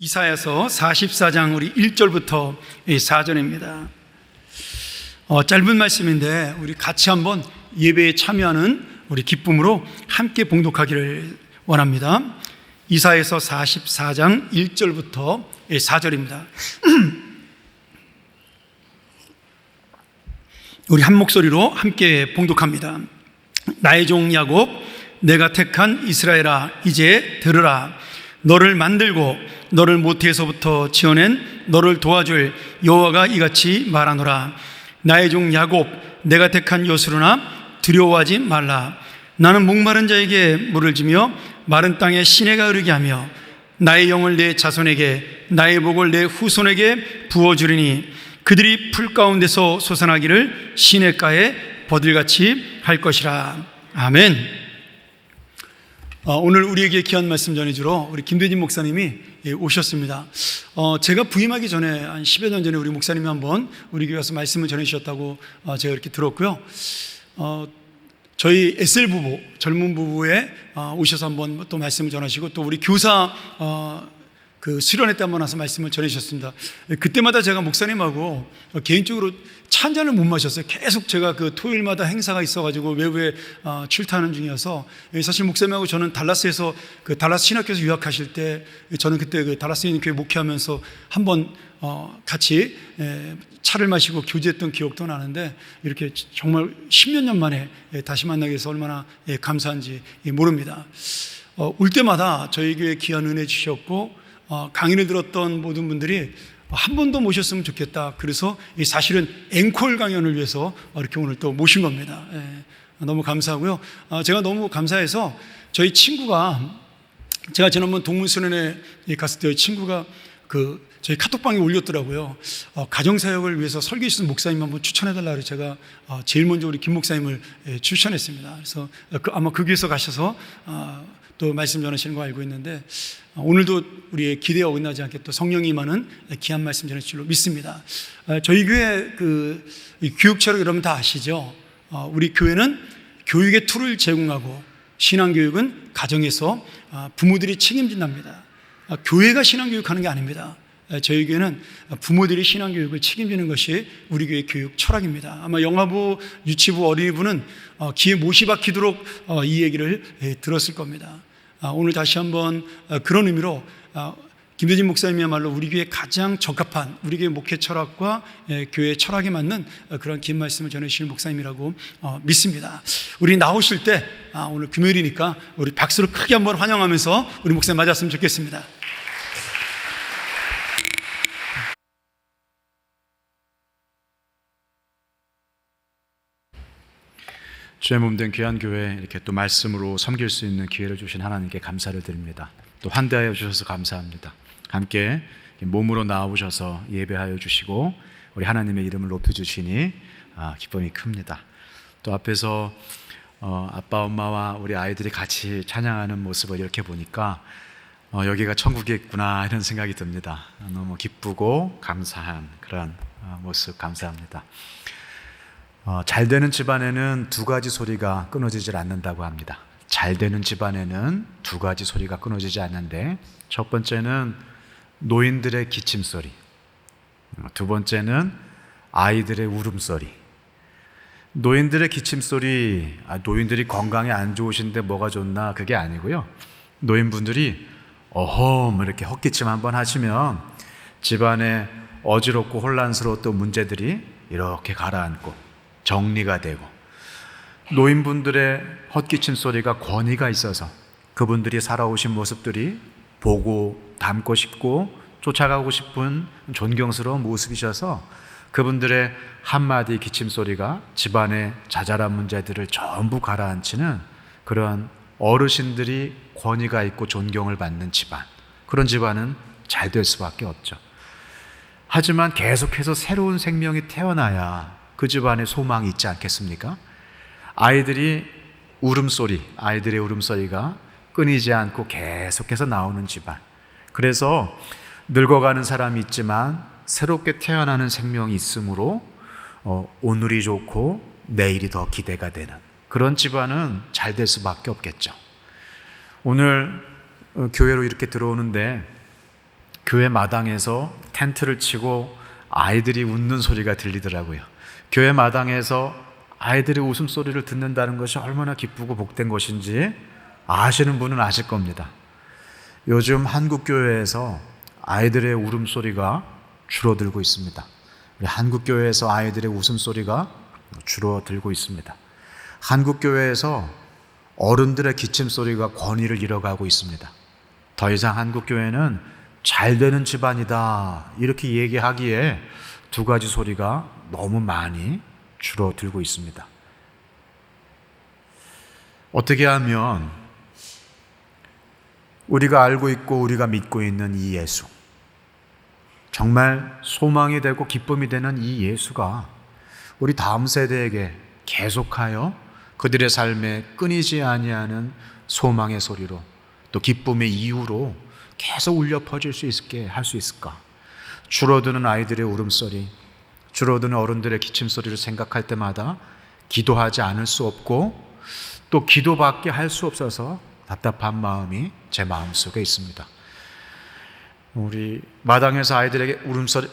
이사야서 44장 우리 1절부터 4절입니다. 짧은 말씀인데 우리 같이 한번 예배에 참여하는 우리 기쁨으로 함께 봉독하기를 원합니다. 이사야서 44장 1절부터 4절입니다. 우리 한 목소리로 함께 봉독합니다. 나의 종 야곱, 내가 택한 이스라엘아, 이제 들으라. 너를 만들고 너를 모태에서부터 지어낸 너를 도와줄 여호와가 이같이 말하노라. 나의 종 야곱, 내가 택한 요스루나 두려워하지 말라. 나는 목마른 자에게 물을 주며 마른 땅에 시내가 흐르게 하며 나의 영을 내 자손에게 나의 복을 내 후손에게 부어주리니 그들이 풀 가운데서 솟아나기를 시냇가에 버들같이 할 것이라. 아멘. 오늘 우리에게 귀한 말씀 전해주러 우리 김대진 목사님이 오셨습니다. 제가 부임하기 전에 한 10여 년 전에 우리 목사님이 한번 우리 교회 와서 말씀을 전해주셨다고 제가 이렇게 들었고요. 저희 SL 부부, 젊은 부부에 오셔서 한번 또 말씀을 전하시고 또 우리 교사 수련회 때 한번 와서 말씀을 전해주셨습니다. 그때마다 제가 목사님하고 개인적으로 차 한 잔을 못 마셨어요. 계속 제가 토요일마다 행사가 있어가지고 외부에 출타하는 중이어서 사실 목사님하고 저는 달라스에서 달라스 신학교에서 유학하실 때 저는 그때 달라스에 있는 교회 목회하면서 한번 같이 차를 마시고 교제했던 기억도 나는데 이렇게 정말 10몇 년 만에 다시 만나게 해서 얼마나 감사한지 모릅니다. 올 때마다 저희 교회에 귀한 은혜 주셨고 강의를 들었던 모든 분들이 한 번 더 모셨으면 좋겠다. 그래서 사실은 앵콜 강연을 위해서 이렇게 오늘 또 모신 겁니다. 너무 감사하고요. 제가 너무 감사해서 저희 친구가 제가 지난번 동문수련회 갔을 때 친구가 저희 카톡방에 올렸더라고요. 가정사역을 위해서 설교 있으신 목사님 한번 추천해달라고 제가 제일 먼저 우리 김 목사님을 추천했습니다. 그래서 아마 그 교회에서 가셔서 또 말씀 전하시는 거 알고 있는데 오늘도 우리의 기대에 어긋나지 않게 또 성령이 임하는 귀한 말씀 전할 줄로 믿습니다. 저희 교회 교육처럼 여러분 다 아시죠? 우리 교회는 교육의 툴을 제공하고 신앙교육은 가정에서 부모들이 책임진답니다. 교회가 신앙교육하는 게 아닙니다. 저희 교회는 부모들이 신앙교육을 책임지는 것이 우리 교회 교육 철학입니다. 아마 영화부, 유치부, 어린이부는 귀에 못이 박히도록 이 얘기를 들었을 겁니다. 오늘 다시 한번 그런 의미로 김대진 목사님이야말로 우리 교회에 가장 적합한 우리 교회 목회 철학과 교회 철학에 맞는 그런 긴 말씀을 전해주시는 목사님이라고 믿습니다. 우리 나오실 때 오늘 금요일이니까 우리 박수로 크게 한번 환영하면서 우리 목사님 맞았으면 좋겠습니다. 주의 몸된 귀한 교회 이렇게 또 말씀으로 섬길 수 있는 기회를 주신 하나님께 감사를 드립니다. 또 환대하여 주셔서 감사합니다. 함께 몸으로 나오셔서 예배하여 주시고 우리 하나님의 이름을 높여주시니 기쁨이 큽니다. 또 앞에서 아빠 엄마와 우리 아이들이 같이 찬양하는 모습을 이렇게 보니까 여기가 천국이겠구나 이런 생각이 듭니다. 너무 기쁘고 감사한 그런 모습 감사합니다. 잘 되는 집안에는 두 가지 소리가 끊어지질 않는다고 합니다. 잘 되는 집안에는 두 가지 소리가 끊어지지 않는데 첫 번째는 노인들의 기침소리, 두 번째는 아이들의 울음소리. 노인들의 기침소리, 노인들이 건강에 안 좋으신데 뭐가 좋나 그게 아니고요. 노인분들이 어험 이렇게 헛기침 한번 하시면 집안에 어지럽고 혼란스러웠던 문제들이 이렇게 가라앉고 정리가 되고 노인분들의 헛기침 소리가 권위가 있어서 그분들이 살아오신 모습들이 보고 닮고 싶고 쫓아가고 싶은 존경스러운 모습이셔서 그분들의 한마디 기침 소리가 집안의 자잘한 문제들을 전부 가라앉히는 그런 어르신들이 권위가 있고 존경을 받는 집안, 그런 집안은 잘 될 수밖에 없죠. 하지만 계속해서 새로운 생명이 태어나야 그 집안에 소망이 있지 않겠습니까? 아이들의 울음소리가 끊이지 않고 계속해서 나오는 집안. 그래서 늙어가는 사람이 있지만 새롭게 태어나는 생명이 있으므로 오늘이 좋고 내일이 더 기대가 되는 그런 집안은 잘 될 수밖에 없겠죠. 오늘 교회로 이렇게 들어오는데 교회 마당에서 텐트를 치고 아이들이 웃는 소리가 들리더라고요. 교회 마당에서 아이들의 웃음소리를 듣는다는 것이 얼마나 기쁘고 복된 것인지 아시는 분은 아실 겁니다. 요즘 한국 교회에서 아이들의 울음소리가 줄어들고 있습니다. 한국 교회에서 아이들의 웃음소리가 줄어들고 있습니다. 한국 교회에서 어른들의 기침소리가 권위를 잃어가고 있습니다. 더 이상 한국 교회는 잘 되는 집안이다 이렇게 얘기하기에 두 가지 소리가 너무 많이 줄어들고 있습니다. 어떻게 하면 우리가 알고 있고 우리가 믿고 있는 이 예수, 정말 소망이 되고 기쁨이 되는 이 예수가 우리 다음 세대에게 계속하여 그들의 삶에 끊이지 아니하는 소망의 소리로 또 기쁨의 이유로 계속 울려 퍼질 수 있게 할 수 있을까? 줄어드는 아이들의 울음소리, 줄어드는 어른들의 기침소리를 생각할 때마다 기도하지 않을 수 없고 또 기도밖에 할 수 없어서 답답한 마음이 제 마음속에 있습니다. 우리 마당에서 아이들에게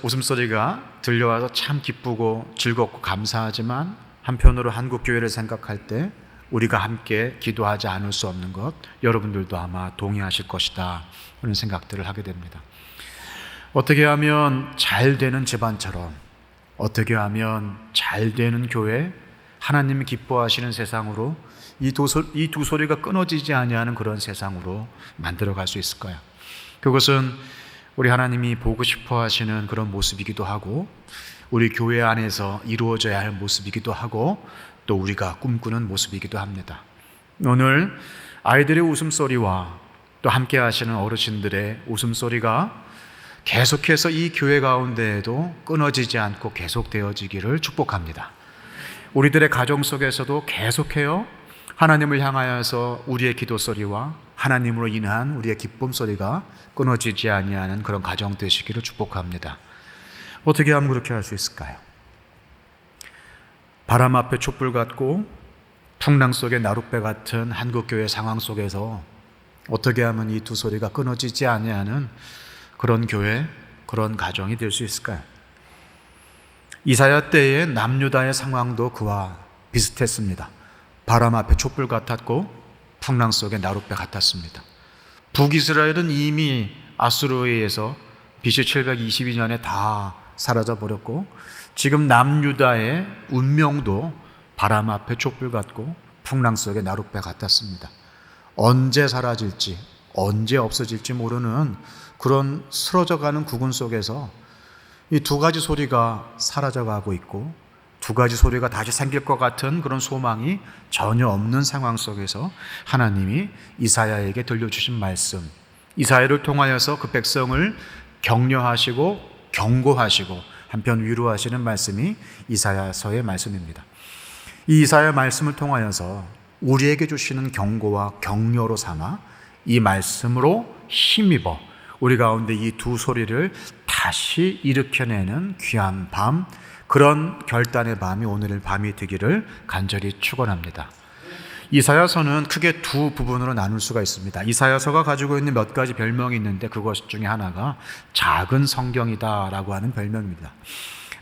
웃음소리가 들려와서 참 기쁘고 즐겁고 감사하지만 한편으로 한국교회를 생각할 때 우리가 함께 기도하지 않을 수 없는 것, 여러분들도 아마 동의하실 것이다 그런 생각들을 하게 됩니다. 어떻게 하면 잘 되는 집안처럼, 어떻게 하면 잘 되는 교회, 하나님이 기뻐하시는 세상으로 이 두 소리가 끊어지지 아니하는 그런 세상으로 만들어갈 수 있을까요? 그것은 우리 하나님이 보고 싶어 하시는 그런 모습이기도 하고 우리 교회 안에서 이루어져야 할 모습이기도 하고 또 우리가 꿈꾸는 모습이기도 합니다. 오늘 아이들의 웃음소리와 또 함께 하시는 어르신들의 웃음소리가 계속해서 이 교회 가운데에도 끊어지지 않고 계속되어지기를 축복합니다. 우리들의 가정 속에서도 계속해요 하나님을 향하여서 우리의 기도 소리와 하나님으로 인한 우리의 기쁨 소리가 끊어지지 아니하는 그런 가정 되시기를 축복합니다. 어떻게 하면 그렇게 할 수 있을까요? 바람 앞에 촛불 같고 풍랑 속의 나룻배 같은 한국교회 상황 속에서 어떻게 하면 이 두 소리가 끊어지지 아니하는 그런 교회, 그런 가정이 될 수 있을까요? 이사야 때의 남유다의 상황도 그와 비슷했습니다. 바람 앞에 촛불 같았고 풍랑 속의 나룻배 같았습니다. 북이스라엘은 이미 아수르에 의해서 BC 722년에 다 사라져 버렸고 지금 남유다의 운명도 바람 앞에 촛불 같고 풍랑 속의 나룻배 같았습니다. 언제 사라질지 언제 없어질지 모르는 그런 쓰러져가는 국운 속에서 이 두 가지 소리가 사라져가고 있고 두 가지 소리가 다시 생길 것 같은 그런 소망이 전혀 없는 상황 속에서 하나님이 이사야에게 들려주신 말씀, 이사야를 통하여서 그 백성을 격려하시고 경고하시고 한편 위로하시는 말씀이 이사야서의 말씀입니다. 이 이사야 말씀을 통하여서 우리에게 주시는 경고와 격려로 삼아 이 말씀으로 힘입어 우리 가운데 이 두 소리를 다시 일으켜내는 귀한 밤, 그런 결단의 밤이 오늘 밤이 되기를 간절히 축원합니다. 이사야서는 크게 두 부분으로 나눌 수가 있습니다. 이사야서가 가지고 있는 몇 가지 별명이 있는데 그것 중에 하나가 작은 성경이다라고 하는 별명입니다.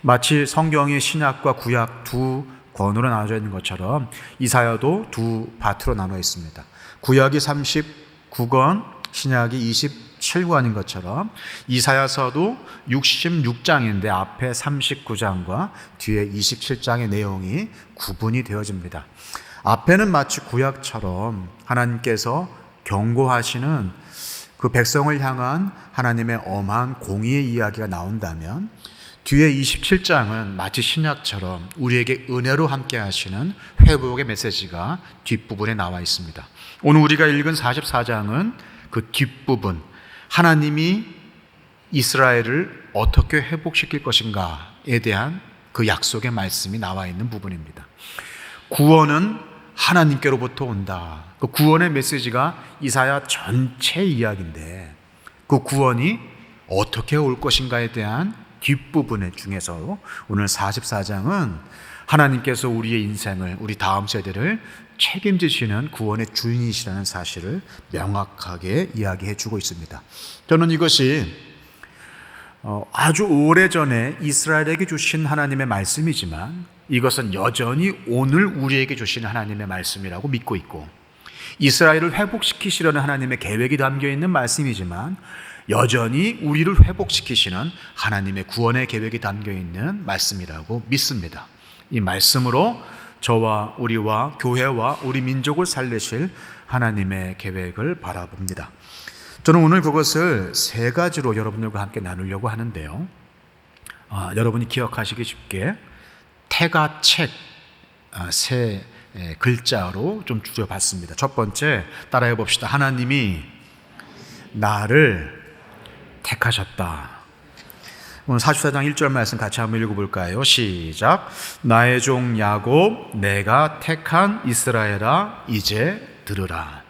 마치 성경이 신약과 구약 두 권으로 나눠져 있는 것처럼 이사야도 두 파트로 나눠 있습니다. 구약이 39권, 신약이 27권인 것처럼 이사야서도 66장인데 앞에 39장과 뒤에 27장의 내용이 구분이 되어집니다. 앞에는 마치 구약처럼 하나님께서 경고하시는 그 백성을 향한 하나님의 엄한 공의의 이야기가 나온다면 뒤에 27장은 마치 신약처럼 우리에게 은혜로 함께 하시는 회복의 메시지가 뒷부분에 나와 있습니다. 오늘 우리가 읽은 44장은 그 뒷부분, 하나님이 이스라엘을 어떻게 회복시킬 것인가에 대한 그 약속의 말씀이 나와 있는 부분입니다. 구원은 하나님께로부터 온다. 그 구원의 메시지가 이사야 전체 이야기인데 그 구원이 어떻게 올 것인가에 대한 뒷부분 중에서 오늘 44장은 하나님께서 우리의 인생을, 우리 다음 세대를 책임지시는 구원의 주인이시라는 사실을 명확하게 이야기해 주고 있습니다. 저는 이것이 아주 오래전에 이스라엘에게 주신 하나님의 말씀이지만 이것은 여전히 오늘 우리에게 주시는 하나님의 말씀이라고 믿고 있고, 이스라엘을 회복시키시려는 하나님의 계획이 담겨 있는 말씀이지만 여전히 우리를 회복시키시는 하나님의 구원의 계획이 담겨 있는 말씀이라고 믿습니다. 이 말씀으로 저와 우리와 교회와 우리 민족을 살리실 하나님의 계획을 바라봅니다. 저는 오늘 그것을 세 가지로 여러분들과 함께 나누려고 하는데요. 여러분이 기억하시기 쉽게 태가책 세 글자로 좀 줄여봤습니다. 첫 번째 따라해 봅시다. 하나님이 나를 택하셨다. 오늘 44장 1절 말씀 같이 한번 읽어볼까요? 시작. 나의 종 야곱, 내가 택한 이스라엘아, 이제 들으라.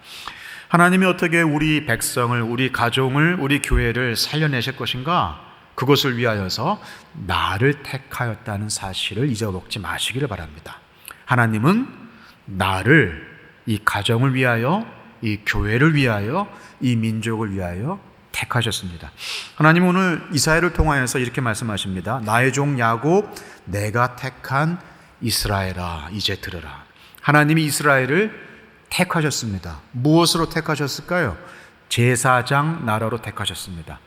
하나님이 어떻게 우리 백성을, 우리 가정을, 우리 교회를 살려내실 것인가? 그것을 위하여서 나를 택하였다는 사실을 잊어먹지 마시기를 바랍니다. 하나님은 나를, 이 가정을 위하여, 이 교회를 위하여, 이 민족을 위하여 택하셨습니다. 하나님 오늘 이사야를 통하여서 이렇게 말씀하십니다. 나의 종 야곱, 내가 택한 이스라엘아, 이제 들으라. 하나님이 이스라엘을 택하셨습니다. 무엇으로 택하셨을까요? 제사장 나라로 택하셨습니다.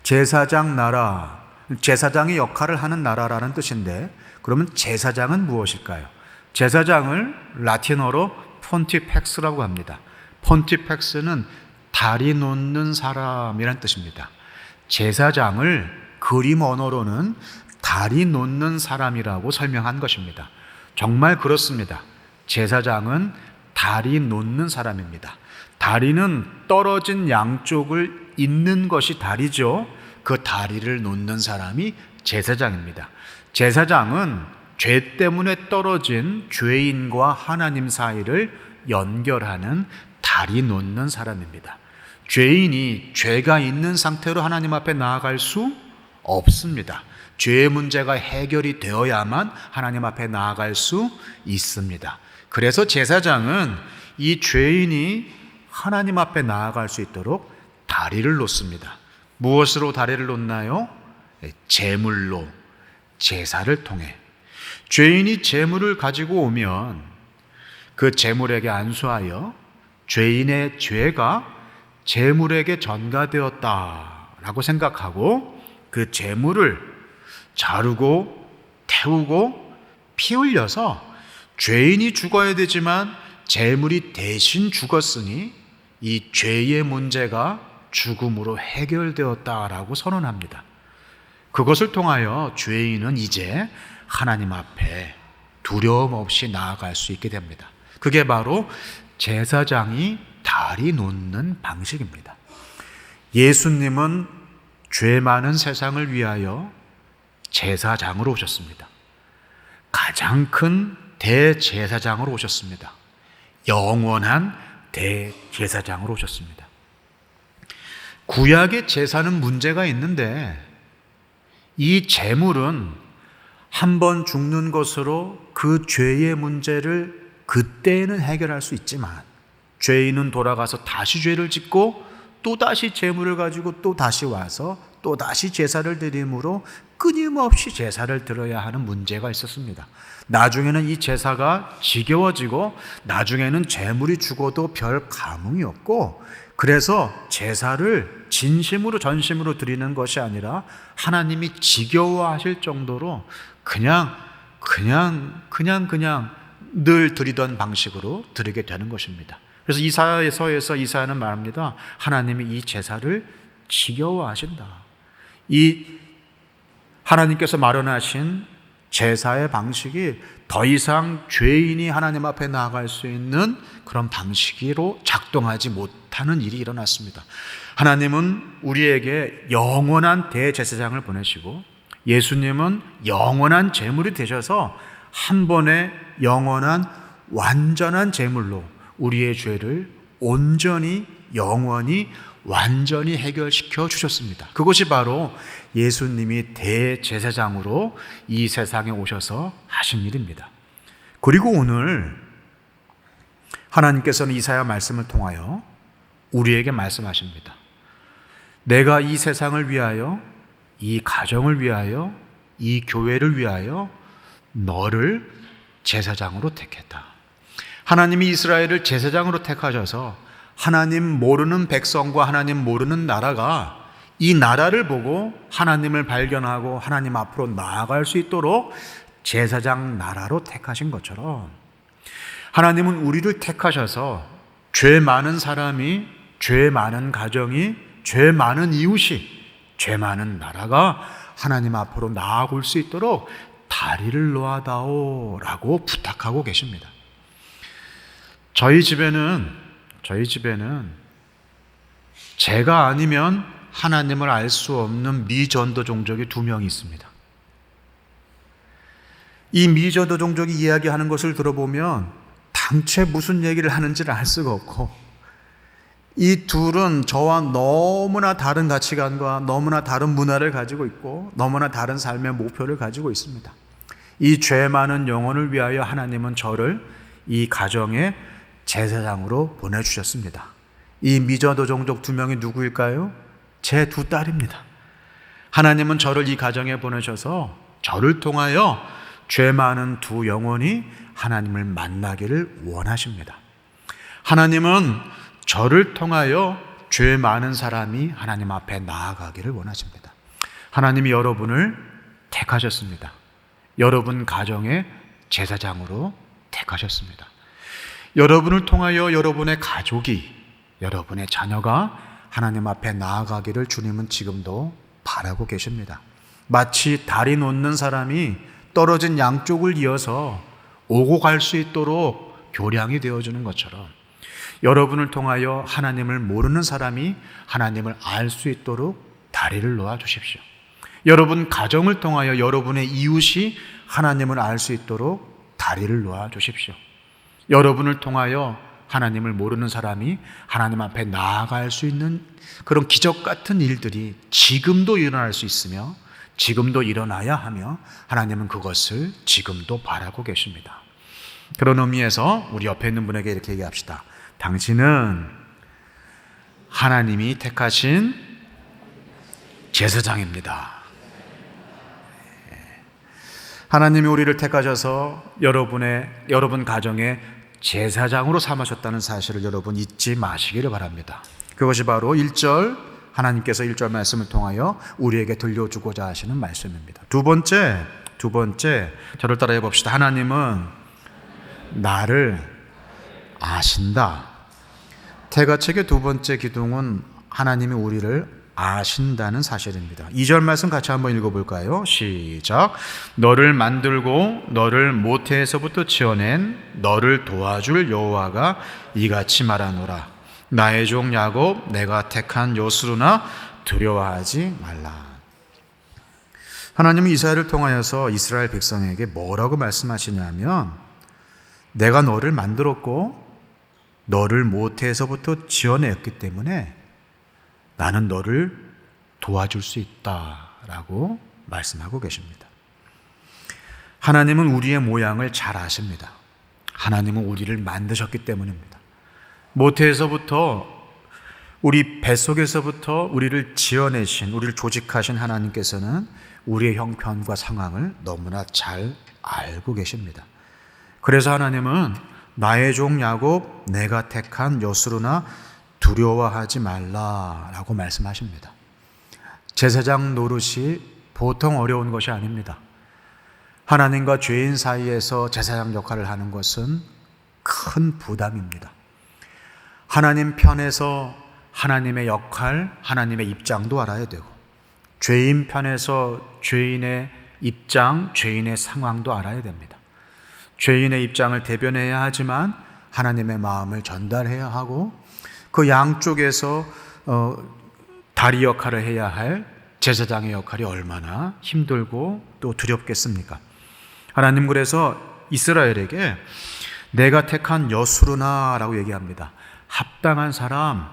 제사장 나라, 제사장의 역할을 하는 나라라는 뜻인데, 그러면 제사장은 무엇일까요? 제사장을 라틴어로 폰티펙스라고 합니다. 폰티펙스는 다리 놓는 사람이란 뜻입니다. 제사장을 그림 언어로는 다리 놓는 사람이라고 설명한 것입니다. 정말 그렇습니다. 제사장은 다리 놓는 사람입니다. 다리는 떨어진 양쪽을 잇는 것이 다리죠. 그 다리를 놓는 사람이 제사장입니다. 제사장은 죄 때문에 떨어진 죄인과 하나님 사이를 연결하는 다리 놓는 사람입니다. 죄인이 죄가 있는 상태로 하나님 앞에 나아갈 수 없습니다. 죄의 문제가 해결이 되어야만 하나님 앞에 나아갈 수 있습니다. 그래서 제사장은 이 죄인이 하나님 앞에 나아갈 수 있도록 다리를 놓습니다. 무엇으로 다리를 놓나요? 제물로, 제사를 통해. 죄인이 제물을 가지고 오면 그 제물에게 안수하여 죄인의 죄가 제물에게 전가되었다라고 생각하고 그 제물을 자르고 태우고 피 흘려서 죄인이 죽어야 되지만 제물이 대신 죽었으니 이 죄의 문제가 죽음으로 해결되었다라고 선언합니다. 그것을 통하여 죄인은 이제 하나님 앞에 두려움 없이 나아갈 수 있게 됩니다. 그게 바로 제사장이 다리 놓는 방식입니다. 예수님은 죄 많은 세상을 위하여 제사장으로 오셨습니다. 가장 큰 대제사장으로 오셨습니다. 영원한 대제사장으로 오셨습니다. 구약의 제사는 문제가 있는데 이 제물은 한 번 죽는 것으로 그 죄의 문제를 그때는 해결할 수 있지만 죄인은 돌아가서 다시 죄를 짓고 또 다시 제물을 가지고 또 다시 와서 또 다시 제사를 드림으로 끊임없이 제사를 드려야 하는 문제가 있었습니다. 나중에는 이 제사가 지겨워지고 나중에는 제물이 죽어도 별 감흥이 없고, 그래서 제사를 진심으로 전심으로 드리는 것이 아니라 하나님이 지겨워하실 정도로 그냥 늘 드리던 방식으로 드리게 되는 것입니다. 그래서 이사야서에서 이사야는 말합니다. 하나님이 이 제사를 지겨워하신다. 이 하나님께서 마련하신 제사의 방식이 더 이상 죄인이 하나님 앞에 나아갈 수 있는 그런 방식으로 작동하지 못하는 일이 일어났습니다. 하나님은 우리에게 영원한 대제사장을 보내시고 예수님은 영원한 제물이 되셔서 한 번에 영원한 완전한 제물로 우리의 죄를 온전히 영원히 완전히 해결시켜 주셨습니다. 그것이 바로 예수님이 대제사장으로 이 세상에 오셔서 하신 일입니다. 그리고 오늘 하나님께서는 이사야 말씀을 통하여 우리에게 말씀하십니다. 내가 이 세상을 위하여 이 가정을 위하여, 이 교회를 위하여 너를 제사장으로 택했다. 하나님이 이스라엘을 제사장으로 택하셔서 하나님 모르는 백성과 하나님 모르는 나라가 이 나라를 보고 하나님을 발견하고 하나님 앞으로 나아갈 수 있도록 제사장 나라로 택하신 것처럼 하나님은 우리를 택하셔서 죄 많은 사람이, 죄 많은 가정이, 죄 많은 이웃이, 죄 많은 나라가 하나님 앞으로 나아갈 수 있도록 다리를 놓아다오라고 부탁하고 계십니다. 저희 집에는 제가 아니면 하나님을 알 수 없는 미전도 종족이 2명이 있습니다. 이 미전도 종족이 이야기하는 것을 들어보면 당최 무슨 얘기를 하는지를 알 수가 없고, 이 둘은 저와 너무나 다른 가치관과 너무나 다른 문화를 가지고 있고 너무나 다른 삶의 목표를 가지고 있습니다. 이 죄 많은 영혼을 위하여 하나님은 저를 이 가정의 제사장으로 보내주셨습니다. 이 미전도 종족 2명이 누구일까요? 제 2딸입니다. 하나님은 저를 이 가정에 보내셔서 저를 통하여 죄 많은 2 영혼이 하나님을 만나기를 원하십니다. 하나님은 저를 통하여 죄 많은 사람이 하나님 앞에 나아가기를 원하십니다. 하나님이 여러분을 택하셨습니다. 여러분 가정의 제사장으로 택하셨습니다. 여러분을 통하여 여러분의 가족이, 여러분의 자녀가 하나님 앞에 나아가기를 주님은 지금도 바라고 계십니다. 마치 다리 놓는 사람이 떨어진 양쪽을 이어서 오고 갈 수 있도록 교량이 되어주는 것처럼 여러분을 통하여 하나님을 모르는 사람이 하나님을 알 수 있도록 다리를 놓아 주십시오. 여러분 가정을 통하여 여러분의 이웃이 하나님을 알 수 있도록 다리를 놓아 주십시오. 여러분을 통하여 하나님을 모르는 사람이 하나님 앞에 나아갈 수 있는 그런 기적 같은 일들이 지금도 일어날 수 있으며 지금도 일어나야 하며 하나님은 그것을 지금도 바라고 계십니다. 그런 의미에서 우리 옆에 있는 분에게 이렇게 얘기합시다. 당신은 하나님이 택하신 제사장입니다. 하나님이 우리를 택하셔서 여러분 가정의 제사장으로 삼으셨다는 사실을 여러분 잊지 마시기를 바랍니다. 그것이 바로 1절, 하나님께서 1절 말씀을 통하여 우리에게 들려주고자 하시는 말씀입니다. 두 번째, 저를 따라해 봅시다. 하나님은 나를 아신다. 태가책의 2번째 기둥은 하나님이 우리를 아신다는 사실입니다. 2절 말씀 같이 한번 읽어볼까요? 시작. 너를 만들고 너를 모태에서부터 지어낸 너를 도와줄 여호와가 이같이 말하노라. 나의 종 야곱 내가 택한 요스루나 두려워하지 말라. 하나님은 이사야를 통하여서 이스라엘 백성에게 뭐라고 말씀하시냐면 내가 너를 만들었고 너를 모태에서부터 지어냈기 때문에 나는 너를 도와줄 수 있다라고 말씀하고 계십니다. 하나님은 우리의 모양을 잘 아십니다. 하나님은 우리를 만드셨기 때문입니다. 모태에서부터 우리 뱃속에서부터 우리를 지어내신, 우리를 조직하신 하나님께서는 우리의 형편과 상황을 너무나 잘 알고 계십니다. 그래서 하나님은 나의 종 야곱 내가 택한 요스루나 두려워하지 말라라고 말씀하십니다. 제사장 노릇이 보통 어려운 것이 아닙니다. 하나님과 죄인 사이에서 제사장 역할을 하는 것은 큰 부담입니다. 하나님 편에서 하나님의 역할, 하나님의 입장도 알아야 되고 죄인 편에서 죄인의 입장, 죄인의 상황도 알아야 됩니다. 죄인의 입장을 대변해야 하지만 하나님의 마음을 전달해야 하고 그 양쪽에서 다리 역할을 해야 할 제사장의 역할이 얼마나 힘들고 또 두렵겠습니까? 하나님 그래서 이스라엘에게 내가 택한 여수르나라고 얘기합니다. 합당한 사람,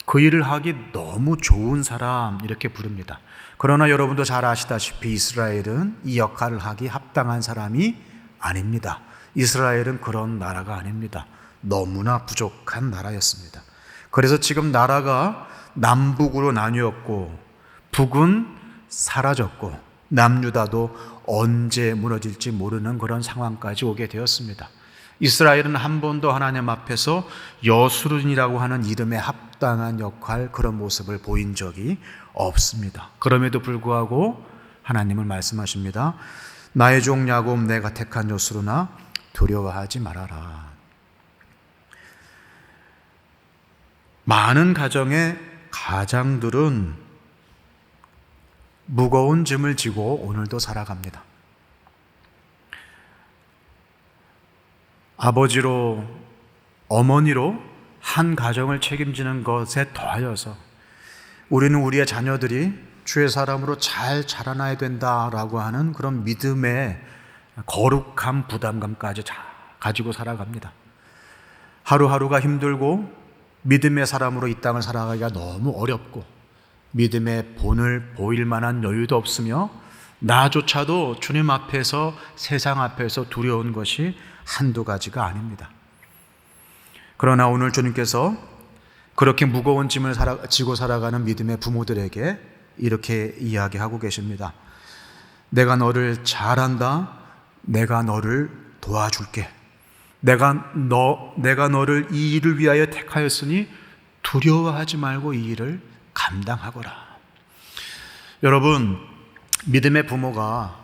그 일을 하기 너무 좋은 사람 이렇게 부릅니다. 그러나 여러분도 잘 아시다시피 이스라엘은 이 역할을 하기 합당한 사람이 아닙니다. 이스라엘은 그런 나라가 아닙니다. 너무나 부족한 나라였습니다. 그래서 지금 나라가 남북으로 나뉘었고 북은 사라졌고 남유다도 언제 무너질지 모르는 그런 상황까지 오게 되었습니다. 이스라엘은 한 번도 하나님 앞에서 여수론이라고 하는 이름에 합당한 역할, 그런 모습을 보인 적이 없습니다. 그럼에도 불구하고 하나님은 말씀하십니다. 나의 종 야곱 내가 택한 여수로나 두려워하지 말아라. 많은 가정의 가장들은 무거운 짐을 지고 오늘도 살아갑니다. 아버지로, 어머니로 한 가정을 책임지는 것에 더하여서 우리는 우리의 자녀들이 주의 사람으로 잘 자라나야 된다라고 하는 그런 믿음의 거룩한 부담감까지 가지고 살아갑니다. 하루하루가 힘들고 믿음의 사람으로 이 땅을 살아가기가 너무 어렵고 믿음의 본을 보일 만한 여유도 없으며 나조차도 주님 앞에서, 세상 앞에서 두려운 것이 한두 가지가 아닙니다. 그러나 오늘 주님께서 그렇게 무거운 짐을 지고 살아가는 믿음의 부모들에게 이렇게 이야기하고 계십니다. 내가 너를 잘 안다. 내가 너를 도와줄게. 내가 너를 이 일을 위하여 택하였으니 두려워하지 말고 이 일을 감당하거라. 여러분, 믿음의 부모가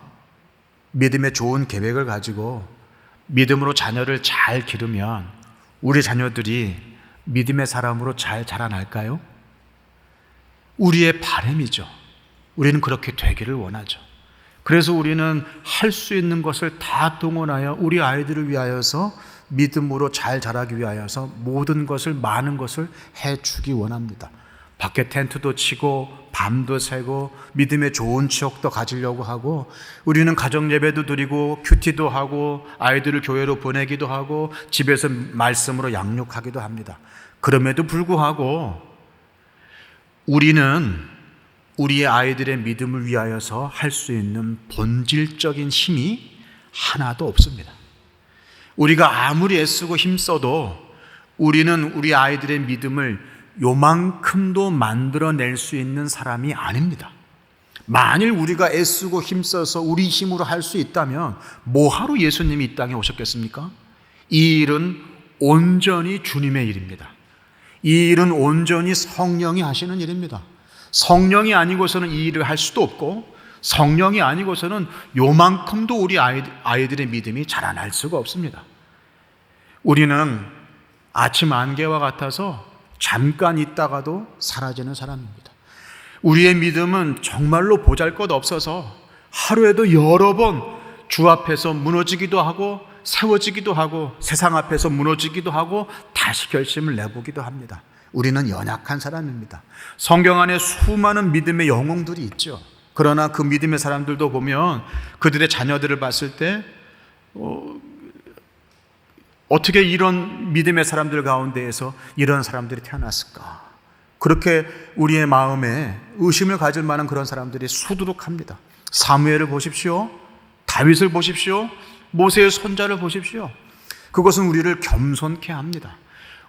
믿음의 좋은 계획을 가지고 믿음으로 자녀를 잘 기르면 우리 자녀들이 믿음의 사람으로 잘 자라날까요? 우리의 바람이죠. 우리는 그렇게 되기를 원하죠. 그래서 우리는 할 수 있는 것을 다 동원하여 우리 아이들을 위하여서 믿음으로 잘 자라기 위하여서 모든 것을, 많은 것을 해주기 원합니다. 밖에 텐트도 치고 밤도 새고 믿음의 좋은 추억도 가지려고 하고 우리는 가정 예배도 드리고 큐티도 하고 아이들을 교회로 보내기도 하고 집에서 말씀으로 양육하기도 합니다. 그럼에도 불구하고 우리는 우리의 아이들의 믿음을 위하여서 할 수 있는 본질적인 힘이 하나도 없습니다. 우리가 아무리 애쓰고 힘써도 우리는 우리 아이들의 믿음을 요만큼도 만들어낼 수 있는 사람이 아닙니다. 만일 우리가 애쓰고 힘써서 우리 힘으로 할 수 있다면 뭐하러 예수님이 이 땅에 오셨겠습니까? 이 일은 온전히 주님의 일입니다. 이 일은 온전히 성령이 하시는 일입니다. 성령이 아니고서는 이 일을 할 수도 없고 성령이 아니고서는 요만큼도 우리 아이들의 믿음이 자라날 수가 없습니다. 우리는 아침 안개와 같아서 잠깐 있다가도 사라지는 사람입니다. 우리의 믿음은 정말로 보잘것없어서 하루에도 여러 번 주 앞에서 무너지기도 하고 세워지기도 하고 세상 앞에서 무너지기도 하고 다시 결심을 내보기도 합니다. 우리는 연약한 사람입니다. 성경 안에 수많은 믿음의 영웅들이 있죠. 그러나 그 믿음의 사람들도 보면 그들의 자녀들을 봤을 때 어떻게 이런 믿음의 사람들 가운데에서 이런 사람들이 태어났을까? 그렇게 우리의 마음에 의심을 가질 만한 그런 사람들이 수두룩합니다. 사무엘을 보십시오. 다윗을 보십시오. 모세의 손자를 보십시오. 그것은 우리를 겸손케 합니다.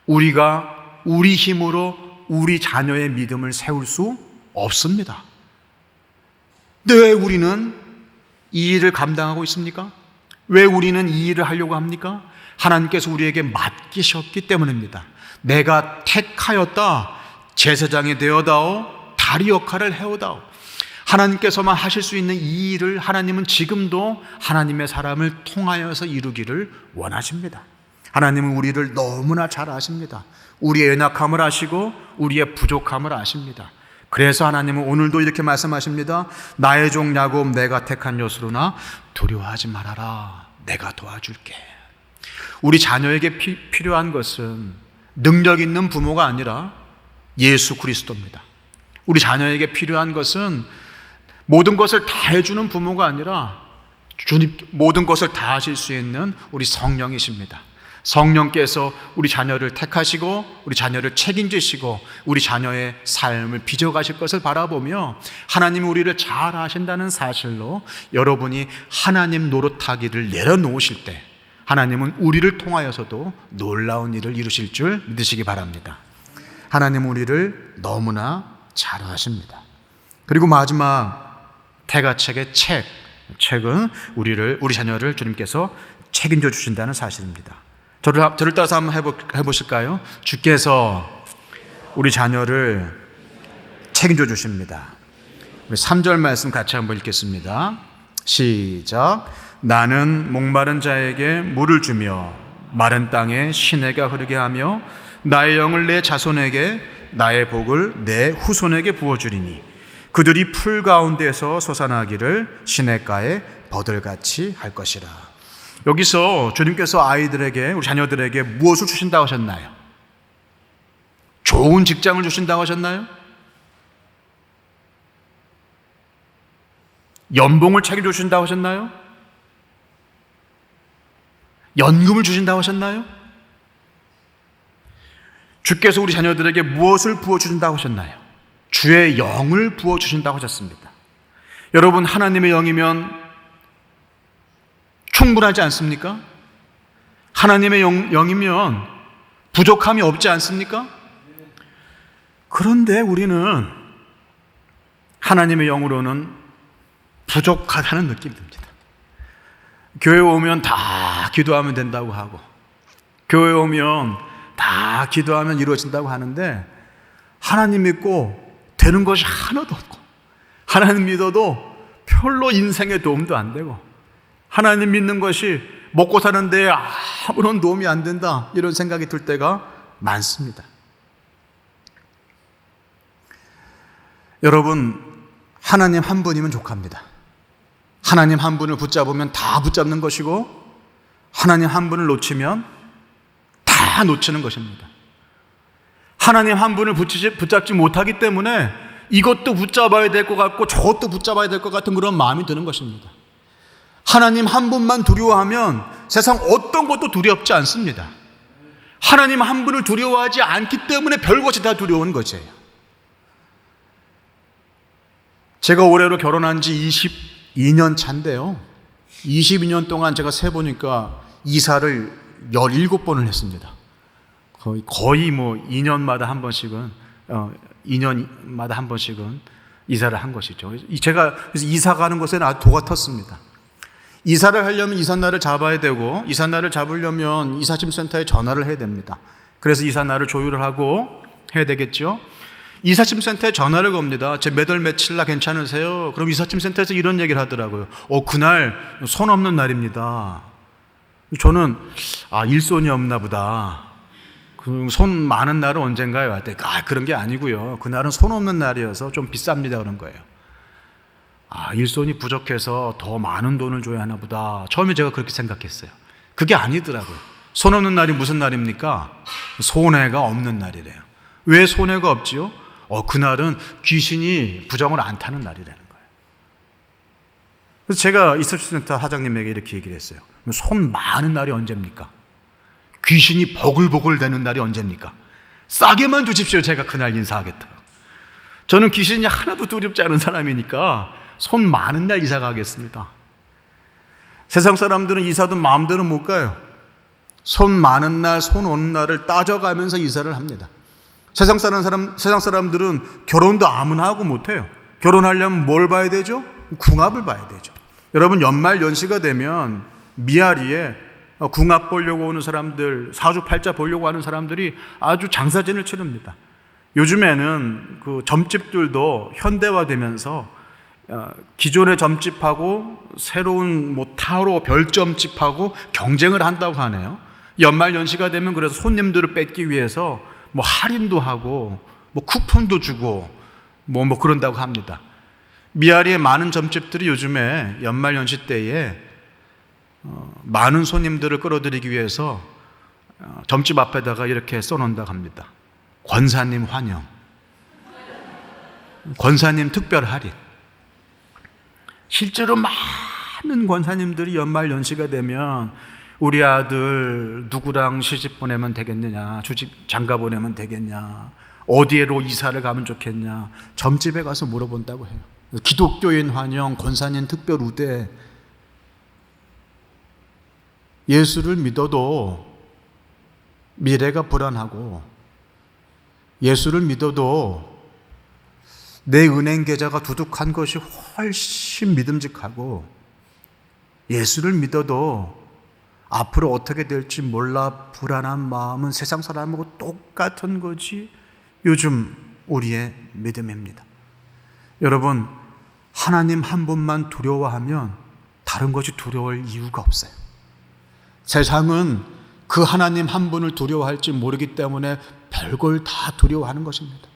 우리가 우리 힘으로 우리 자녀의 믿음을 세울 수 없습니다. 근데 왜 우리는 이 일을 감당하고 있습니까? 왜 우리는 이 일을 하려고 합니까? 하나님께서 우리에게 맡기셨기 때문입니다. 내가 택하였다. 제사장이 되어다오. 다리 역할을 해오다오. 하나님께서만 하실 수 있는 이 일을 하나님은 지금도 하나님의 사람을 통하여서 이루기를 원하십니다. 하나님은 우리를 너무나 잘 아십니다. 우리의 연약함을 아시고 우리의 부족함을 아십니다. 그래서 하나님은 오늘도 이렇게 말씀하십니다. 나의 종 야곱 내가 택한 여수로나 두려워하지 말아라. 내가 도와줄게. 우리 자녀에게 필요한 것은 능력 있는 부모가 아니라 예수 그리스도입니다. 우리 자녀에게 필요한 것은 모든 것을 다 해주는 부모가 아니라 주님 모든 것을 다 하실 수 있는 우리 성령이십니다. 성령께서 우리 자녀를 택하시고 우리 자녀를 책임지시고 우리 자녀의 삶을 빚어가실 것을 바라보며 하나님이 우리를 잘 아신다는 사실로 여러분이 하나님 노릇하기를 내려놓으실 때 하나님은 우리를 통하여서도 놀라운 일을 이루실 줄 믿으시기 바랍니다. 하나님은 우리를 너무나 잘 아십니다. 그리고 마지막 태가책의 책은 우리 자녀를 주님께서 책임져 주신다는 사실입니다. 저를 따라서 한번 해보실까요? 주께서 우리 자녀를 책임져 주십니다. 우리 3절 말씀 같이 한번 읽겠습니다. 시작. 나는 목마른 자에게 물을 주며 마른 땅에 시내가 흐르게 하며 나의 영을 내 자손에게 나의 복을 내 후손에게 부어주리니 그들이 풀 가운데서 솟아나기를 시냇가에 버들같이 할 것이라. 여기서 주님께서 아이들에게, 우리 자녀들에게 무엇을 주신다고 하셨나요? 좋은 직장을 주신다고 하셨나요? 연봉을 책임져 주신다고 하셨나요? 연금을 주신다고 하셨나요? 주께서 우리 자녀들에게 무엇을 부어주신다고 하셨나요? 주의 영을 부어주신다고 하셨습니다. 여러분, 하나님의 영이면 충분하지 않습니까? 하나님의 영이면 부족함이 없지 않습니까? 그런데 우리는 하나님의 영으로는 부족하다는 느낌이 듭니다. 교회 오면 다 기도하면 된다고 하고, 교회 오면 다 기도하면 이루어진다고 하는데, 하나님 믿고 되는 것이 하나도 없고, 하나님 믿어도 별로 인생에 도움도 안 되고, 하나님 믿는 것이 먹고 사는데 아무런 도움이 안 된다, 이런 생각이 들 때가 많습니다. 여러분, 하나님 한 분이면 족합니다. 하나님 한 분을 붙잡으면 다 붙잡는 것이고, 하나님 한 분을 놓치면 다 놓치는 것입니다. 하나님 한 분을 붙잡지 못하기 때문에 이것도 붙잡아야 될 것 같고 저것도 붙잡아야 될 것 같은 그런 마음이 드는 것입니다. 하나님 한 분만 두려워하면 세상 어떤 것도 두렵지 않습니다. 하나님 한 분을 두려워하지 않기 때문에 별것이 다 두려운 것이에요. 제가 올해로 결혼한 지 22년 차인데요, 22년 동안 제가 세보니까 이사를 17번을 했습니다. 거의 뭐 2년마다 한 번씩은, 2년마다 한 번씩은 이사를 한 것이죠. 제가 그래서 이사 가는 것에 아주 도가 텄습니다. 이사를 하려면 이삿날을 잡아야 되고, 이삿날을 잡으려면 이삿짐센터에 전화를 해야 됩니다. 그래서 이삿날을 조율을 하고 해야 되겠죠. 이삿짐센터에 전화를 겁니다. 제 몇 월 며칠 날 괜찮으세요? 그럼 이삿짐센터에서 이런 얘기를 하더라고요. 그날 손 없는 날입니다. 저는 일손이 없나 보다. 손 많은 날은 언젠가요? 그런 게 아니고요. 그날은 손 없는 날이어서 좀 비쌉니다, 그런 거예요. 일손이 부족해서 더 많은 돈을 줘야 하나 보다. 처음에 제가 그렇게 생각했어요. 그게 아니더라고요. 손 없는 날이 무슨 날입니까? 손해가 없는 날이래요. 왜 손해가 없지요? 그날은 귀신이 부정을 안 타는 날이라는 거예요. 그래서 제가 이삿짐센터 사장님에게 이렇게 얘기를 했어요. 손 많은 날이 언제입니까? 귀신이 버글버글 되는 날이 언제입니까? 싸게만 주십시오. 제가 그날 인사하겠다. 저는 귀신이 하나도 두렵지 않은 사람이니까 손 많은 날 이사 가겠습니다. 세상 사람들은 이사도 마음대로 못 가요. 손 많은 날, 손 없는 날을 따져가면서 이사를 합니다. 세상 사람들은 결혼도 아무나 하고 못해요. 결혼하려면 뭘 봐야 되죠? 궁합을 봐야 되죠. 여러분, 연말 연시가 되면 미아리에 궁합 보려고 오는 사람들, 사주팔자 보려고 하는 사람들이 아주 장사진을 치릅니다. 요즘에는 그 점집들도 현대화되면서 기존의 점집하고 새로운 타로 별점집하고 경쟁을 한다고 하네요. 연말 연시가 되면 그래서 손님들을 뺏기 위해서 할인도 하고 쿠폰도 주고 그런다고 합니다. 미아리의 많은 점집들이 요즘에 연말 연시 때에 많은 손님들을 끌어들이기 위해서 점집 앞에다가 이렇게 써놓는다고 합니다. 권사님 환영, 권사님 특별 할인. 실제로 많은 권사님들이 연말 연시가 되면 우리 아들 누구랑 시집 보내면 되겠느냐, 주집 장가 보내면 되겠냐, 어디로 이사를 가면 좋겠냐, 점집에 가서 물어본다고 해요. 기독교인 환영, 권사님 특별 우대. 예수를 믿어도 미래가 불안하고, 예수를 믿어도 내 은행 계좌가 두둑한 것이 훨씬 믿음직하고, 예수를 믿어도 앞으로 어떻게 될지 몰라 불안한 마음은 세상 사람하고 똑같은 거지 요즘 우리의 믿음입니다. 여러분, 하나님 한 분만 두려워하면 다른 것이 두려워할 이유가 없어요. 세상은 그 하나님 한 분을 두려워할지 모르기 때문에 별걸 다 두려워하는 것입니다.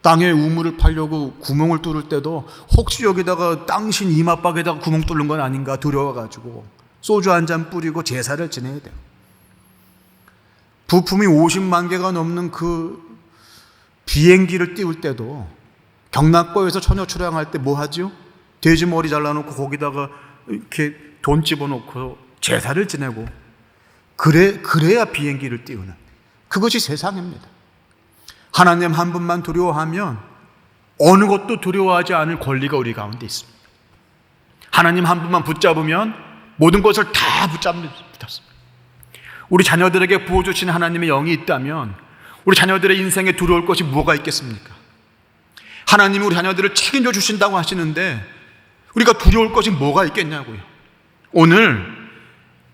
땅에 우물을 파려고 구멍을 뚫을 때도 혹시 여기다가 땅신 이마박에다가 구멍 뚫는 건 아닌가 두려워가지고 소주 한 잔 뿌리고 제사를 지내야 돼요. 부품이 50만 개가 넘는 그 비행기를 띄울 때도 경락고에서 처녀 출항할 때 뭐 하죠? 돼지 머리 잘라놓고 거기다가 이렇게 돈 집어넣고 제사를 지내고 그래야 비행기를 띄우는, 그것이 세상입니다. 하나님 한 분만 두려워하면 어느 것도 두려워하지 않을 권리가 우리 가운데 있습니다. 하나님 한 분만 붙잡으면 모든 것을 다 붙잡습니다. 우리 자녀들에게 부어주신 하나님의 영이 있다면 우리 자녀들의 인생에 두려울 것이 뭐가 있겠습니까? 하나님이 우리 자녀들을 책임져 주신다고 하시는데 우리가 두려울 것이 뭐가 있겠냐고요. 오늘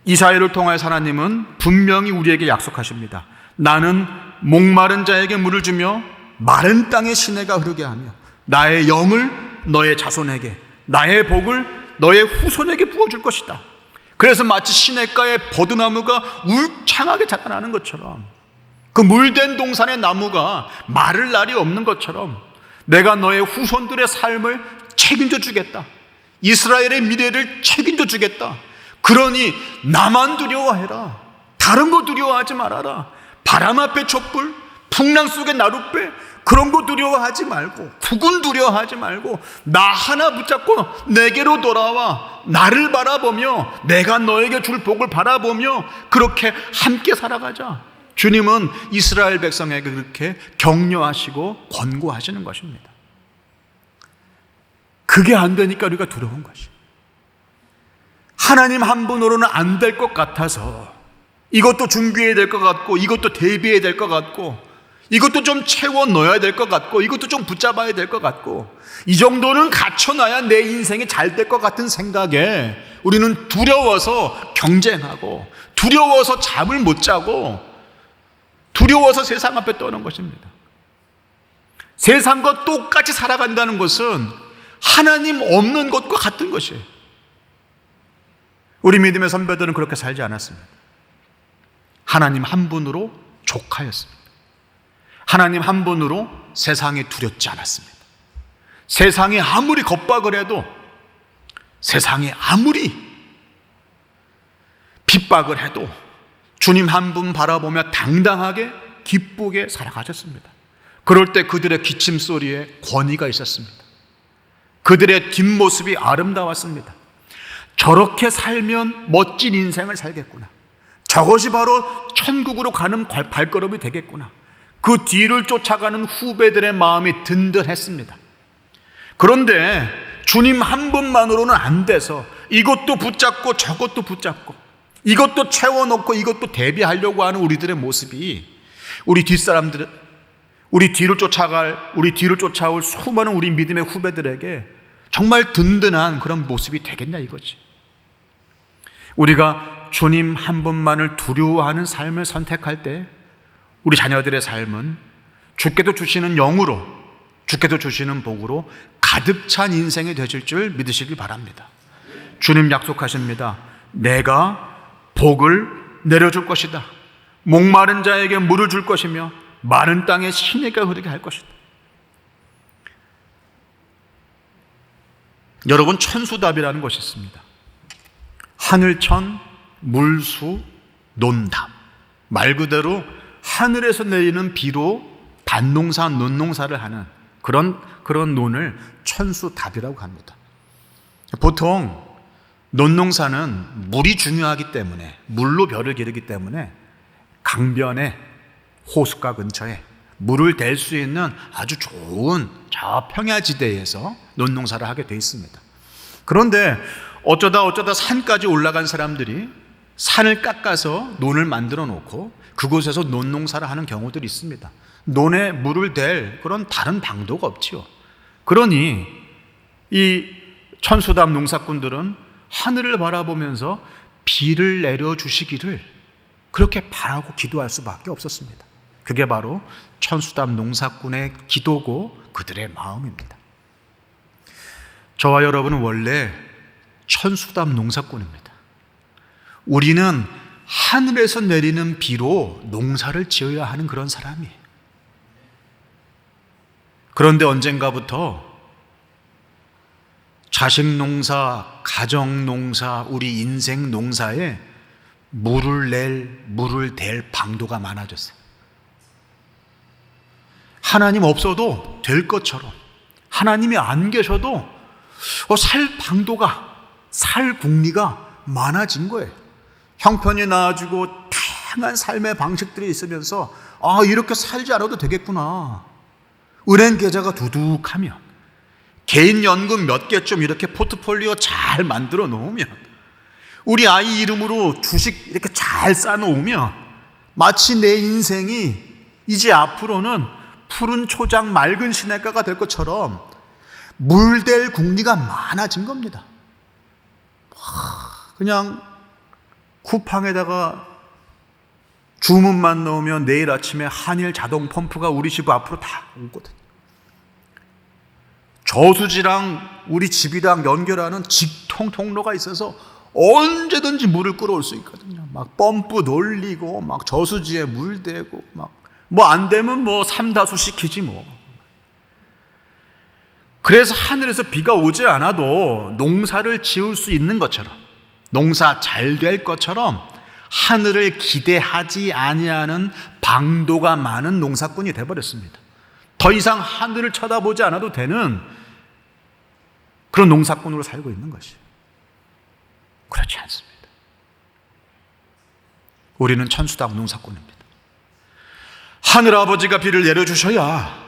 이사야를 통하여서 하나님은 분명히 우리에게 약속하십니다. 나는 목마른 자에게 물을 주며 마른 땅에 시내가 흐르게 하며 나의 영을 너의 자손에게, 나의 복을 너의 후손에게 부어줄 것이다. 그래서 마치 시냇가에 버드나무가 울창하게 자라나는 것처럼, 그 물된 동산의 나무가 마를 날이 없는 것처럼 내가 너의 후손들의 삶을 책임져 주겠다. 이스라엘의 미래를 책임져 주겠다. 그러니 나만 두려워해라. 다른 거 두려워하지 말아라. 바람 앞에 촛불, 풍랑 속에 나룻배, 그런 거 두려워하지 말고, 국은 두려워하지 말고 나 하나 붙잡고 내게로 돌아와 나를 바라보며 내가 너에게 줄 복을 바라보며 그렇게 함께 살아가자. 주님은 이스라엘 백성에게 그렇게 격려하시고 권고하시는 것입니다. 그게 안 되니까 우리가 두려운 것이, 하나님 한 분으로는 안 될 것 같아서 이것도 준비해야 될 것 같고, 이것도 대비해야 될 것 같고, 이것도 좀 채워 넣어야 될 것 같고, 이것도 좀 붙잡아야 될 것 같고, 이 정도는 갖춰놔야 내 인생이 잘 될 것 같은 생각에 우리는 두려워서 경쟁하고, 두려워서 잠을 못 자고, 두려워서 세상 앞에 떠는 것입니다. 세상과 똑같이 살아간다는 것은 하나님 없는 것과 같은 것이에요. 우리 믿음의 선배들은 그렇게 살지 않았습니다. 하나님 한 분으로 족하였습니다. 하나님 한 분으로 세상에 두렵지 않았습니다. 세상이 아무리 겁박을 해도, 세상이 아무리 핍박을 해도 주님 한 분 바라보며 당당하게 기쁘게 살아가셨습니다. 그럴 때 그들의 기침 소리에 권위가 있었습니다. 그들의 뒷모습이 아름다웠습니다. 저렇게 살면 멋진 인생을 살겠구나. 저것이 바로 천국으로 가는 발걸음이 되겠구나. 그 뒤를 쫓아가는 후배들의 마음이 든든했습니다. 그런데 주님 한 분만으로는 안 돼서 이것도 붙잡고 저것도 붙잡고 이것도 채워놓고 이것도 대비하려고 하는 우리들의 모습이 우리 뒷사람들, 우리 뒤를 쫓아올 수많은 우리 믿음의 후배들에게 정말 든든한 그런 모습이 되겠냐 이거지. 우리가 주님 한 분만을 두려워하는 삶을 선택할 때 우리 자녀들의 삶은 주께도 주시는 영으로, 주께도 주시는 복으로 가득 찬 인생이 되실 줄 믿으시기 바랍니다. 주님 약속하십니다. 내가 복을 내려줄 것이다. 목마른 자에게 물을 줄 것이며 마른 땅에 시내가 흐르게 할 것이다. 여러분, 천수답이라는 것이 있습니다. 하늘천, 물수, 논답. 말 그대로 하늘에서 내리는 비로 밭농사, 논농사를 하는 그런 논을 천수답이라고 합니다. 보통 논농사는 물이 중요하기 때문에, 물로 벼를 기르기 때문에 강변에, 호숫가 근처에 물을 댈 수 있는 아주 좋은 저 평야지대에서 논농사를 하게 돼 있습니다. 그런데 어쩌다 산까지 올라간 사람들이 산을 깎아서 논을 만들어 놓고 그곳에서 논농사를 하는 경우들이 있습니다. 논에 물을 댈 그런 다른 방도가 없지요. 그러니 이 천수담 농사꾼들은 하늘을 바라보면서 비를 내려주시기를 그렇게 바라고 기도할 수밖에 없었습니다. 그게 바로 천수담 농사꾼의 기도고 그들의 마음입니다. 저와 여러분은 원래 천수담 농사꾼입니다. 우리는 하늘에서 내리는 비로 농사를 지어야 하는 그런 사람이에요. 그런데 언젠가부터 자식 농사, 가정 농사, 우리 인생 농사에 물을 댈 방도가 많아졌어요. 하나님 없어도 될 것처럼, 하나님이 안 계셔도 살 방도가, 살 궁리가 많아진 거예요. 형편이 나아지고 다양한 삶의 방식들이 있으면서 이렇게 살지 않아도 되겠구나. 은행 계좌가 두둑하면, 개인 연금 몇 개쯤 이렇게 포트폴리오 잘 만들어 놓으면, 우리 아이 이름으로 주식 이렇게 잘 쌓아놓으면 마치 내 인생이 이제 앞으로는 푸른 초장 맑은 시냇가가 될 것처럼 물댈 궁리가 많아진 겁니다. 그냥 쿠팡에다가 주문만 넣으면 내일 아침에 한일 자동 펌프가 우리 집 앞으로 다 오거든요. 저수지랑 우리 집이랑 연결하는 직통 통로가 있어서 언제든지 물을 끌어올 수 있거든요. 막 펌프 돌리고 막 저수지에 물 대고 뭐 안 되면 삼다수 시키지 뭐. 그래서 하늘에서 비가 오지 않아도 농사를 지을 수 있는 것처럼, 농사 잘 될 것처럼 하늘을 기대하지 아니하는 방도가 많은 농사꾼이 되어버렸습니다. 더 이상 하늘을 쳐다보지 않아도 되는 그런 농사꾼으로 살고 있는 것이에요. 그렇지 않습니다. 우리는 천수담 농사꾼입니다. 하늘 아버지가 비를 내려주셔야,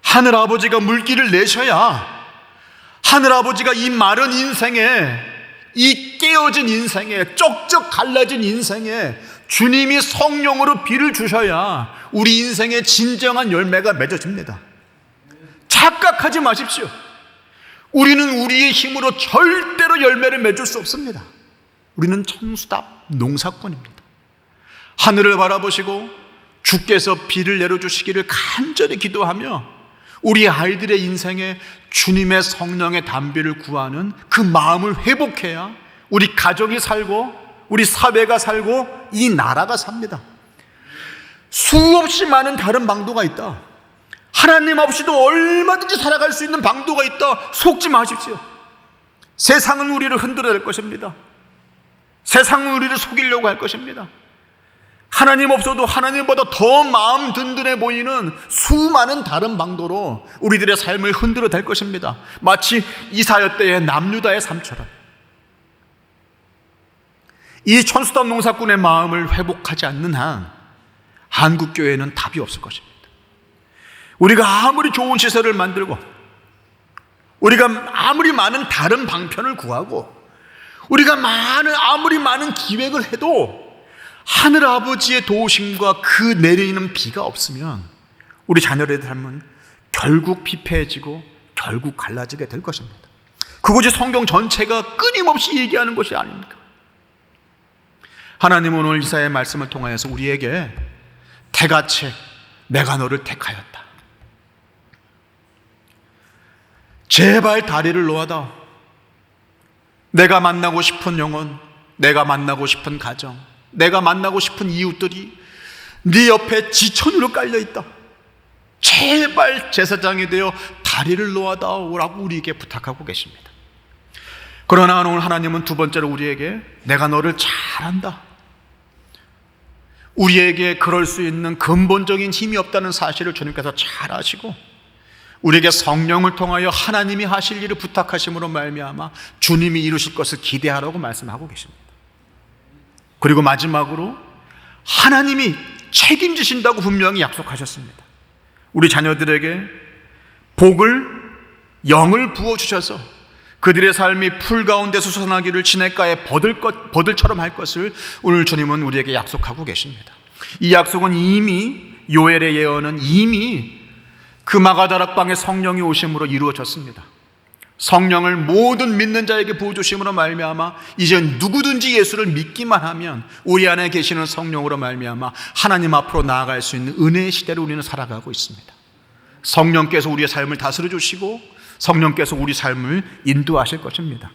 하늘 아버지가 물기를 내셔야, 하늘 아버지가 이 마른 인생에, 이 깨어진 인생에, 쪽쪽 갈라진 인생에 주님이 성령으로 비를 주셔야 우리 인생의 진정한 열매가 맺어집니다. 착각하지 마십시오. 우리는 우리의 힘으로 절대로 열매를 맺을 수 없습니다. 우리는 천수담 농사꾼입니다. 하늘을 바라보시고 주께서 비를 내려주시기를 간절히 기도하며 우리 아이들의 인생에 주님의 성령의 담비를 구하는 그 마음을 회복해야 우리 가정이 살고 우리 사회가 살고 이 나라가 삽니다. 수없이 많은 다른 방도가 있다. 하나님 없이도 얼마든지 살아갈 수 있는 방도가 있다. 속지 마십시오. 세상은 우리를 흔들어낼 것입니다. 세상은 우리를 속이려고 할 것입니다. 하나님 없어도 하나님보다 더 마음 든든해 보이는 수많은 다른 방도로 우리들의 삶을 흔들어 댈 것입니다. 마치 이사야 때의 남유다의 삶처럼. 이 천수담 농사꾼의 마음을 회복하지 않는 한 한국교회는 답이 없을 것입니다. 우리가 아무리 좋은 시설을 만들고, 우리가 아무리 많은 다른 방편을 구하고, 우리가 아무리 많은 기획을 해도 하늘 아버지의 도우심과 그 내리는 비가 없으면 우리 자녀들의 삶은 결국 피폐해지고 결국 갈라지게 될 것입니다. 그것이 성경 전체가 끊임없이 얘기하는 것이 아닙니까? 하나님은 오늘 이사야의 말씀을 통하여서 우리에게 태가책, 내가 너를 택하였다. 제발 다리를 놓아다오. 내가 만나고 싶은 영혼, 내가 만나고 싶은 가정, 내가 만나고 싶은 이웃들이 네 옆에 지천으로 깔려있다. 제발 제사장이 되어 다리를 놓아다오라고 우리에게 부탁하고 계십니다. 그러나 오늘 하나님은 두 번째로 우리에게 내가 너를 잘 안다. 우리에게 그럴 수 있는 근본적인 힘이 없다는 사실을 주님께서 잘 아시고 우리에게 성령을 통하여 하나님이 하실 일을 부탁하심으로 말미암아 주님이 이루실 것을 기대하라고 말씀하고 계십니다. 그리고 마지막으로 하나님이 책임지신다고 분명히 약속하셨습니다. 우리 자녀들에게 복을, 영을 부어주셔서 그들의 삶이 풀 가운데서 솟아나기를 시냇가에 버들처럼 할 것을 오늘 주님은 우리에게 약속하고 계십니다. 이 약속은 이미 요엘의 예언은 이미 그 마가다락방에 성령이 오심으로 이루어졌습니다. 성령을 모든 믿는 자에게 부어주심으로 말미암아 이제 누구든지 예수를 믿기만 하면 우리 안에 계시는 성령으로 말미암아 하나님 앞으로 나아갈 수 있는 은혜의 시대를 우리는 살아가고 있습니다. 성령께서 우리의 삶을 다스려 주시고 성령께서 우리 삶을 인도하실 것입니다.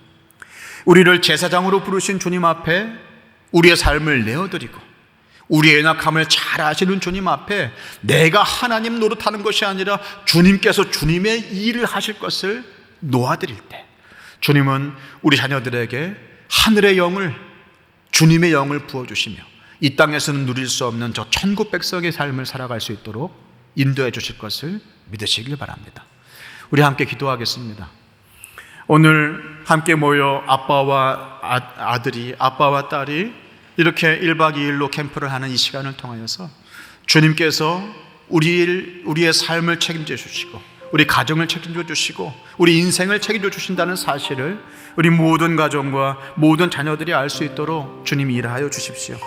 우리를 제사장으로 부르신 주님 앞에 우리의 삶을 내어드리고 우리의 연약함을 잘 아시는 주님 앞에 내가 하나님 노릇하는 것이 아니라 주님께서 주님의 일을 하실 것을 놓아드릴 때 주님은 우리 자녀들에게 하늘의 영을, 주님의 영을 부어주시며 이 땅에서는 누릴 수 없는 저 천국 백성의 삶을 살아갈 수 있도록 인도해 주실 것을 믿으시길 바랍니다. 우리 함께 기도하겠습니다. 오늘 함께 모여 아빠와 아들이, 아빠와 딸이 이렇게 1박 2일로 캠프를 하는 이 시간을 통하여서 주님께서 우리의 삶을 책임져 주시고 우리 가정을 책임져 주시고 우리 인생을 책임져 주신다는 사실을 우리 모든 가정과 모든 자녀들이 알 수 있도록 주님이 일하여 주십시오.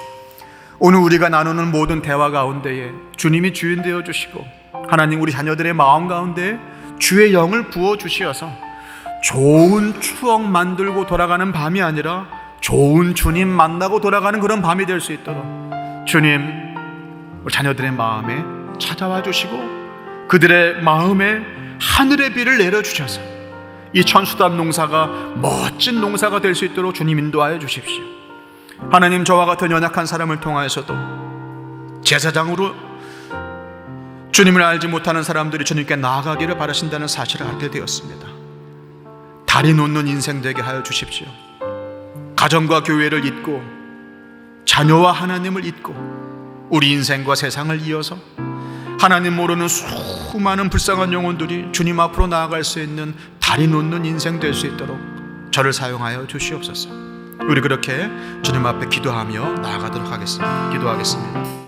오늘 우리가 나누는 모든 대화 가운데에 주님이 주인 되어 주시고 하나님 우리 자녀들의 마음 가운데 주의 영을 부어 주시어서 좋은 추억 만들고 돌아가는 밤이 아니라 좋은 주님 만나고 돌아가는 그런 밤이 될 수 있도록 주님 우리 자녀들의 마음에 찾아와 주시고 그들의 마음에 하늘의 비를 내려주셔서 이 천수답 농사가 멋진 농사가 될 수 있도록 주님 인도하여 주십시오. 하나님 저와 같은 연약한 사람을 통하여서도 제사장으로 주님을 알지 못하는 사람들이 주님께 나아가기를 바라신다는 사실을 알게 되었습니다. 다리 놓는 인생 되게 하여 주십시오. 가정과 교회를 잇고 자녀와 하나님을 잇고 우리 인생과 세상을 이어서 하나님 모르는 수많은 불쌍한 영혼들이 주님 앞으로 나아갈 수 있는 다리 놓는 인생 될 수 있도록 저를 사용하여 주시옵소서. 우리 그렇게 주님 앞에 기도하며 나아가도록 하겠습니다. 기도하겠습니다.